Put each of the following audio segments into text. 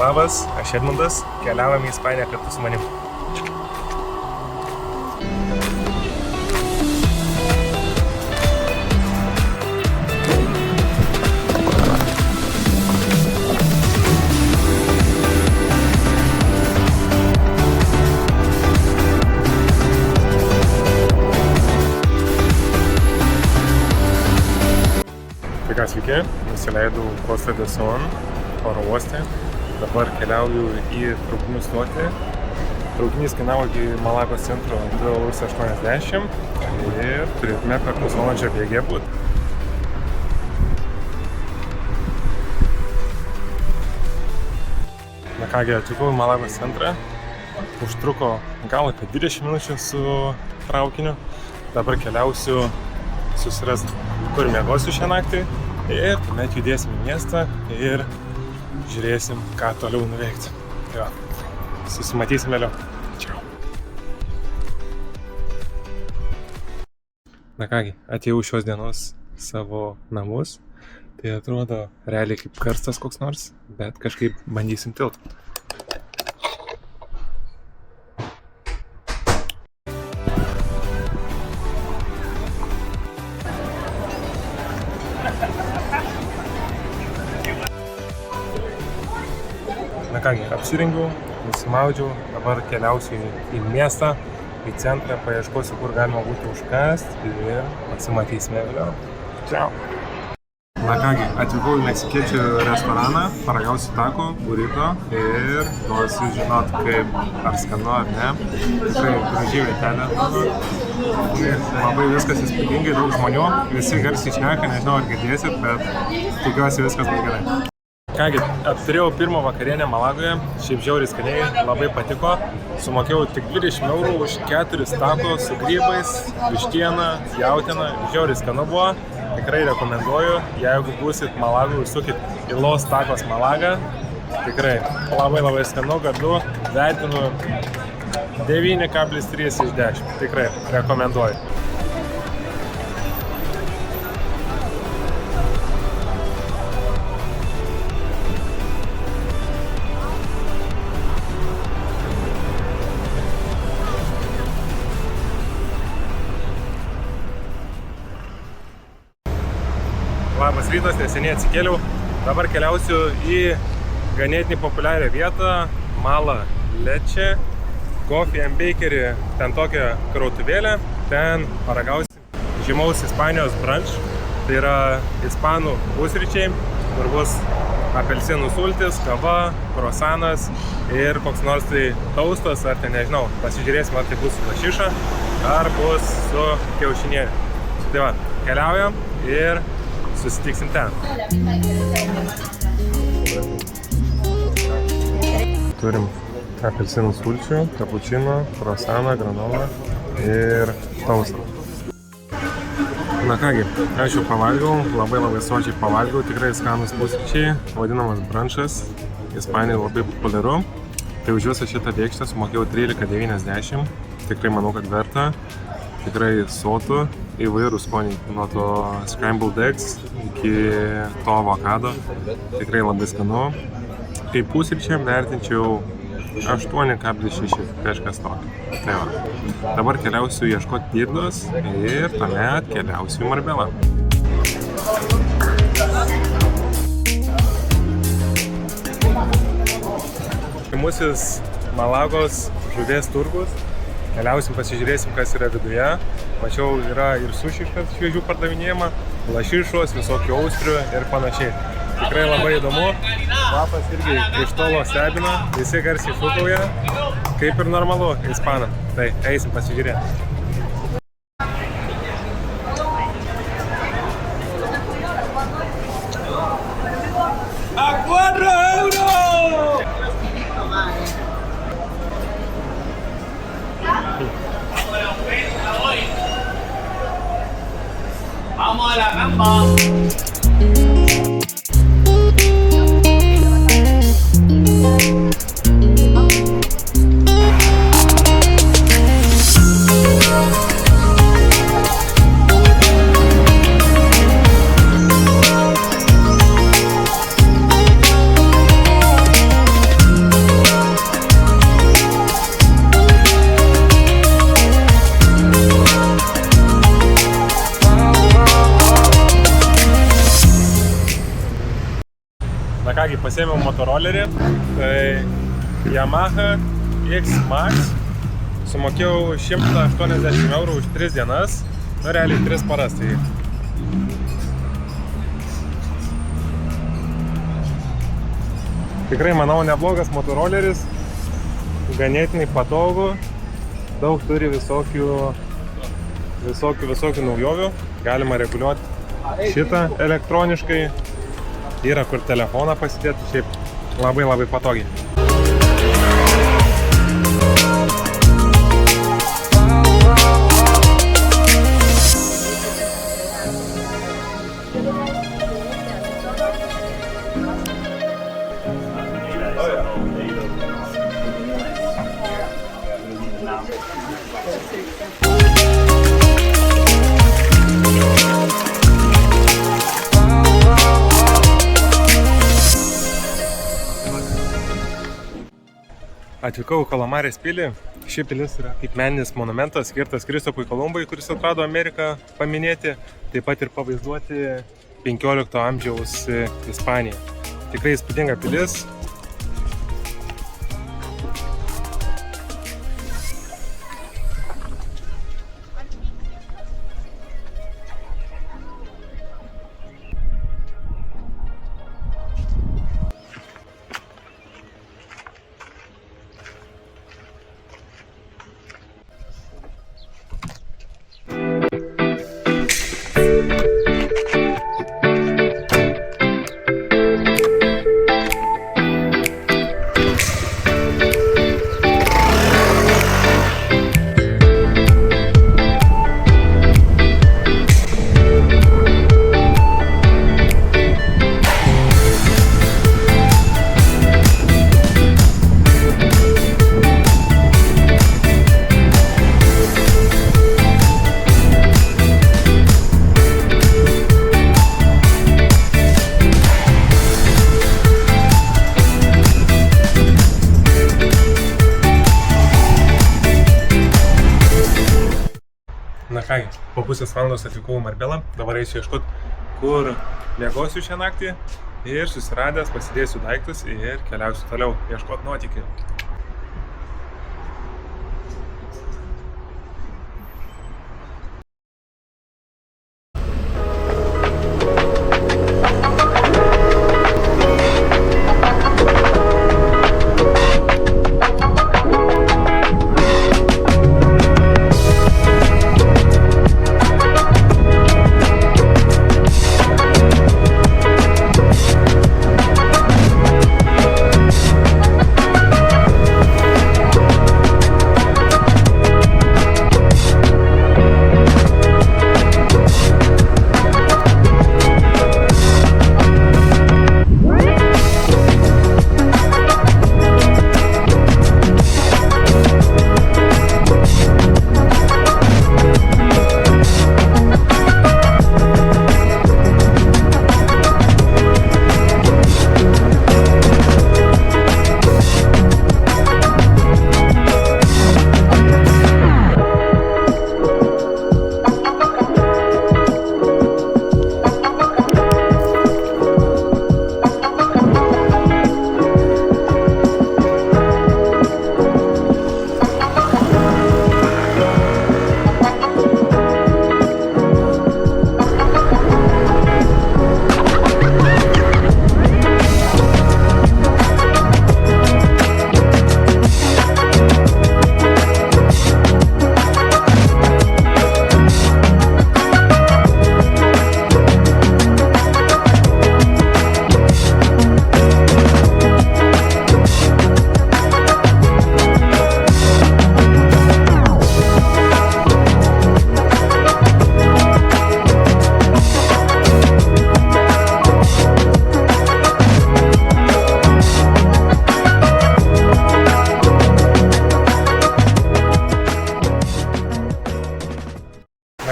Labas, aš Edmundas, keliaujame į Ispaniją kartu su manim. Tai ką, sveiki, nusileidau Costa de Son oro uoste. Dabar keliauju į traukinių stotį. Traukinys kainavo iki Malagos centro 2,80 € ir turėtume per pusvalandžio bėgyje būti. Na kągi, atvykau į Malagos centrą. Užtruko gal apie 20 minučių su traukiniu. Dabar keliausiu susirasti, kur miegosiu šią naktį. Ir tuomet judėsim į miestą ir žiūrėsim, ką toliau nuveikti. Tai va, susimatysim vėliau. Čiau. Na kągi, atėjau šios dienos savo namus. Tai atrodo realiai kaip karstas koks nors, bet kažkaip bandysim tilpt. Na kągi, apsirengiau, nusimaudžiau, dabar keliausiu į miestą, į centrą, paieškosiu, kur galima būtų užkasti ir pasimatysime vėliau. Čiau! Na kągi, atvykau į meksikiečių restoraną, paragausiu taco, burrito ir noriu žinot, kaip ar skanu ar ne. Tikrai graži vietelė. Labai viskas įspūdingai, daug žmonių, visi garsiai šneka, nežinau ar girdėsit, bet tikiuosi viskas bus gerai. Kągi, apturėjau pirmą vakarienę Malagoje, šiaip žiauriai skaniai, labai patiko. Sumokėjau tik 20 € už 4 taco su grybais, vištiena, jautiena, žiauriai skanu buvo. Tikrai rekomenduoju, jeigu būsit Malagoje, užsukit į Los Tacos Malagą. Tikrai labai skanu, gardu, vertinu 9,3 iš 10. Tikrai rekomenduoju. Labas rytas, neseniai atsikėliau. Dabar keliausiu į ganėtinai populiarią vietą Mala Leche Coffee and Bakery. Ten tokia krautuvėlė. Ten paragausim žymaus Ispanijos brunch. Tai yra ispanų pusryčiai, kur bus apelsinų sultis, kava, krosanas ir koks nors tai taustas, ar tai nežinau. Pasižiūrėsim, ar tai bus su lašiša, ar bus su kiaušiniene. Tai va, keliaujam ir susitiksim ten. Turim apelsinų sulčių, kapučino, krosaną, granolą ir taustą. Na kągi, aš jau pavalgiau, labai sočiai pavalgiau, tikrai skanus pusryčiai, vadinamas brunchas, Ispanijoje labai populiaru. Tai už visą šitą lėkštę sumokėjau 13,90 €, tikrai manau, kad verta. Tikrai sotų, įvairų skoniai, nuo to scrambled eggs iki to avokado, tikrai labai skanu. Kaip pusryčiam vertinčiau 8,6, kažkas tokio. Tai va, dabar keliausiu ieškoti Dirdos ir tuomet keliausiu į Marbelą. Pirmusis Malagos žuvies turgus. Keliausim, pasižiūrėsim, kas yra viduje. Mačiau, yra ir sušiškas šviežių pardavinėjama, lašišos, visokių austrių ir panašiai. Tikrai labai įdomu. Kvapas irgi iš tolo stebina, visi garsiai šūkauja, kaip ir normalu ispanam. Tai eisim pasižiūrėti. Vamos a la gamba. pasiėmiau motorolerį, tai Yamaha X Max, sumokėjau 180 eurų už 3 dienas, nu realiai 3 paras. Tai tikrai, manau, neblogas motoroleris, ganėtinai patogu, daug turi visokių naujovių, galima reguliuoti šitą elektroniškai, yra kur telefoną pasidėti, šiaip labai patogiai. Atvykau į Kalamarės pilį. Ši pilis yra kaip meninis monumentas skirtas Kristupui Kolumbui, kuris atrado Ameriką, paminėti, taip pat ir pavaizduoti 15 amžiaus Ispaniją. Tikrai įspūdinga pilis. Na ką, po pusės valandos atvykau į Marbelą, dabar eisiu ieškoti, kur miegosiu šią naktį ir susiradęs pasidėsiu daiktus ir keliausiu toliau ieškoti nuotykių.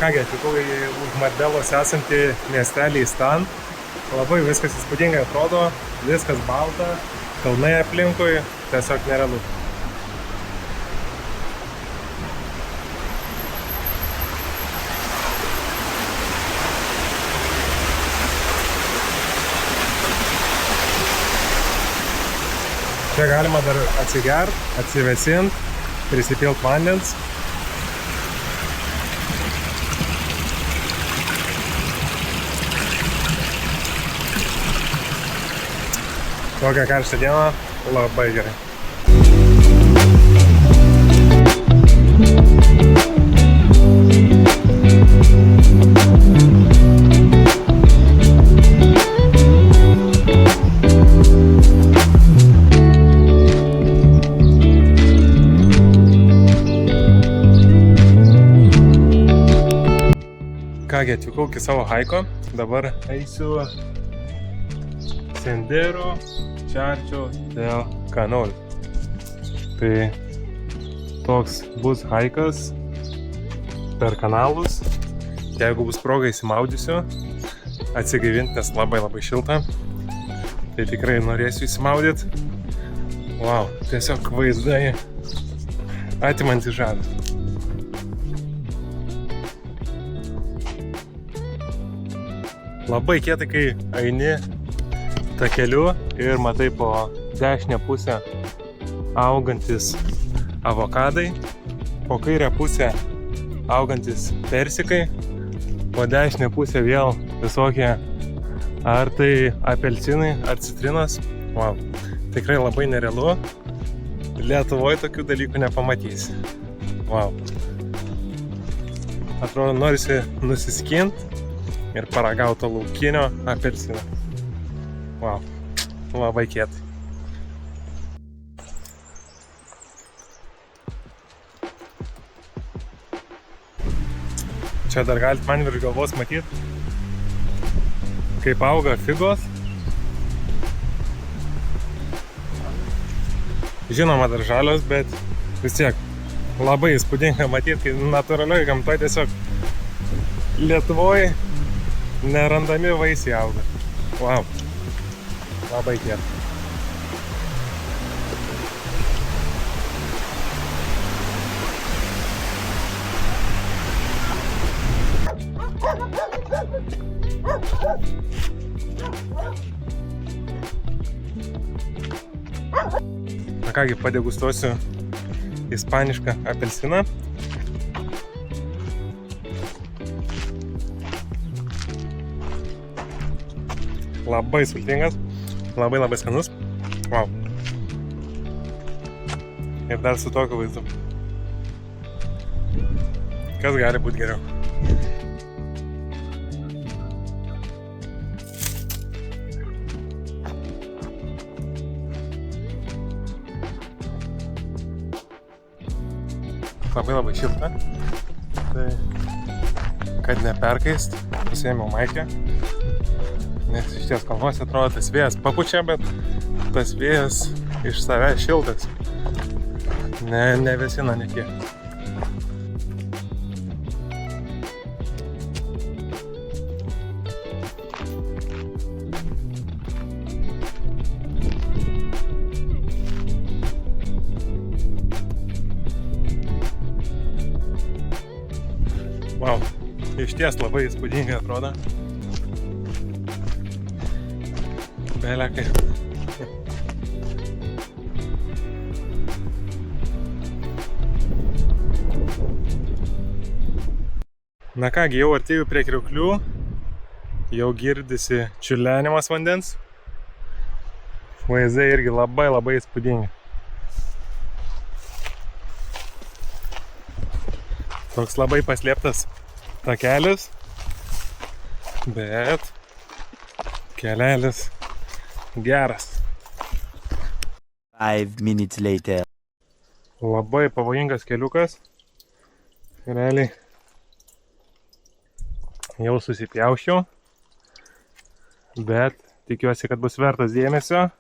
Kągi, atvykau į už Marbelos esantį miestelį Stan. Labai viskas įspūdingai atrodo, viskas balta, kalnai aplinkui, tiesiog nerealu. Čia galima dar atsigert, atsivėsint, prisipilt vandens. Tokią karštą dieną labai gerai. Kągi, atvykau iki savo haiko, dabar eisiu Sendero Charcho del Canol. Tai toks bus haikas per kanalus. Jeigu bus proga įsimaudysiu, atsigaivinti, nes labai šilta. Tai tikrai norėsiu įsimaudyti. Wow, tiesiog vaizdai atimantys žadą. Labai kietai, kai eini takeliu ir matai po dešinę pusę augantis avokadai, po kairę pusę augantis persikai, po dešinę pusę vėl visokie ar tai apelsinai, ar citrinos. Wow, tikrai labai nerealu. Lietuvoje tokių dalykų nepamatysi. Wow. Atrodo, norisi nusiskint ir paragauto laukinio apelsino. Wow, labai kietai. Čia dar galite man virš galvos matyti, kaip auga figos. Žinoma, dar žalios, bet vis tiek labai įspūdinga matyti, kai natūraliai gamtoje tiesiog Lietuvoje nerandami vaisiai auga. Wow, labai kietai. Na kągi, padegustuosiu ispanišką apelsiną. Labai sultingas, labai skanus. Wow. Ir dar su tokiu vaizdu. Kas gali būti geriau? Labai šilta. Tai, kad neperkaist, pasiėmiau maikę. Nes iš ties kalnuose atrodo tas vėjas papučia, bet tas vėjas iš savęs šiltas. Nevėsina nekiek. Wow, iš ties labai įspūdingai atrodo. Belekai. Na kągi, jau artėju prie krioklių, jau girdisi čiurlenimas vandens. Vaizdai irgi labai įspūdingi. Toks labai paslėptas takelis, bet kelelis geras. 5 minutes later. Labai pavojingas keliukas. Realiai jau susipjaušiau, bet tikiuosi, kad bus vertas dėmesio.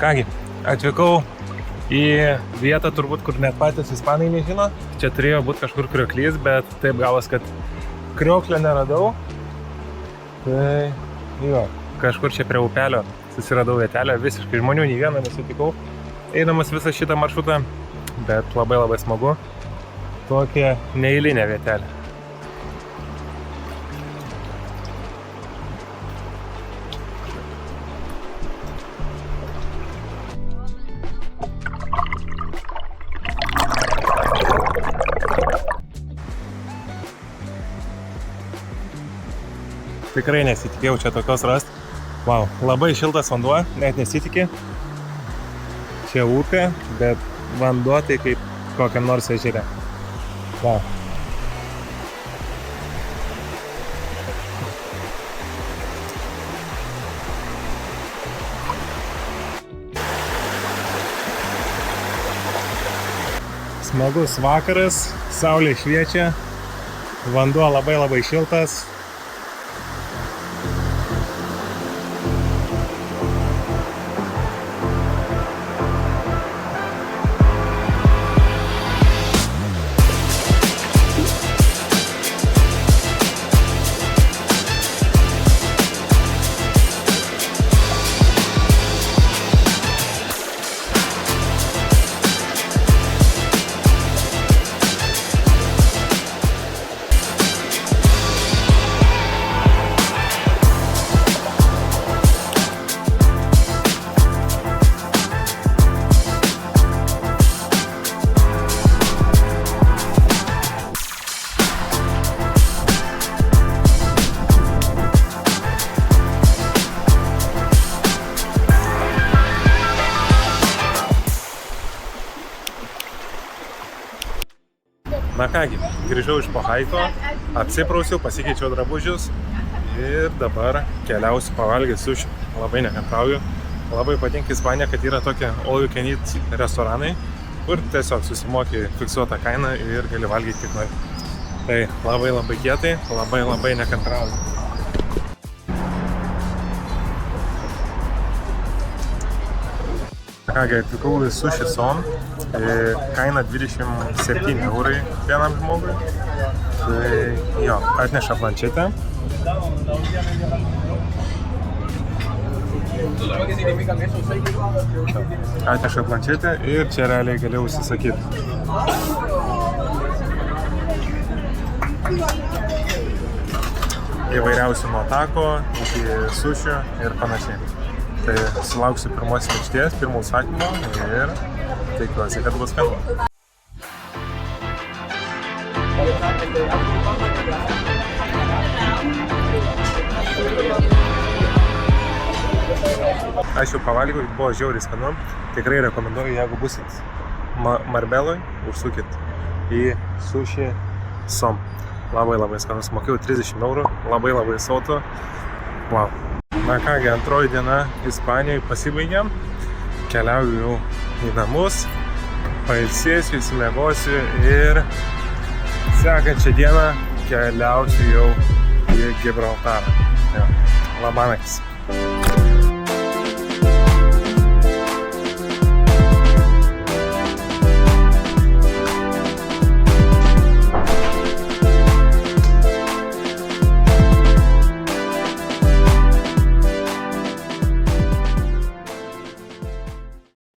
Kągi, atvykau į vietą turbūt, kur net patys ispanai nežino. Čia turėjo būti kažkur krioklys, bet taip gavos, kad krioklio neradau. Tai jo, kažkur čia prie upelio susiradau vietelę, visiškai žmonių nei vieno nesutikau. Eidamas visą šitą maršrutą, bet labai smagu. Tokia neeilinė vietelė. Tikrai nesitikėjau čia tokios rasti. Wow, labai šiltas vanduo, net nesitikė. Čia upė, bet vanduo tai kaip kokiam nors ežere. Wow. Smagus vakaras, saulė šviečia, vanduo labai šiltas. Na kągi, grįžau iš po haiko, apsiprausiau, pasikeičiau drabužius ir dabar keliausiu pavalgyti suši. Labai nekantrauju. Labai patinka Ispanija, kad yra tokie all you can eat restoranai, kur tiesiog susimoki fiksuotą kainą ir gali valgyti kiek nori. Tai labai kietai, labai nekantrauju. Kągi, atvykau į Sushi Zone, kaina 27 eurai vienam žmogui. Tai jo, atneša planšetę. Atneša planšetę ir čia realiai gali užsisakyti. Įvairiausių nuo tako iki sušio ir panašiai. Tai sulauksiu pirmos lėkštės, pirmų užsakymo ir tikiuosi, kad bus skanu. Aš jau pavalgiau, buvo žiauriai skanu. Tikrai rekomenduoju, jeigu busit Marbeloj, užsukit į Sushi Zone. Labai skanus, mokėjau 30 eurų, labai sotu. Wow. Na kągi, antroji diena Ispanijoje pasibaigė. Keliauju jau į namus, pailsėsiu, įsimiegosiu ir sekančią dieną keliausiu jau į Gibraltarą. Labanakis.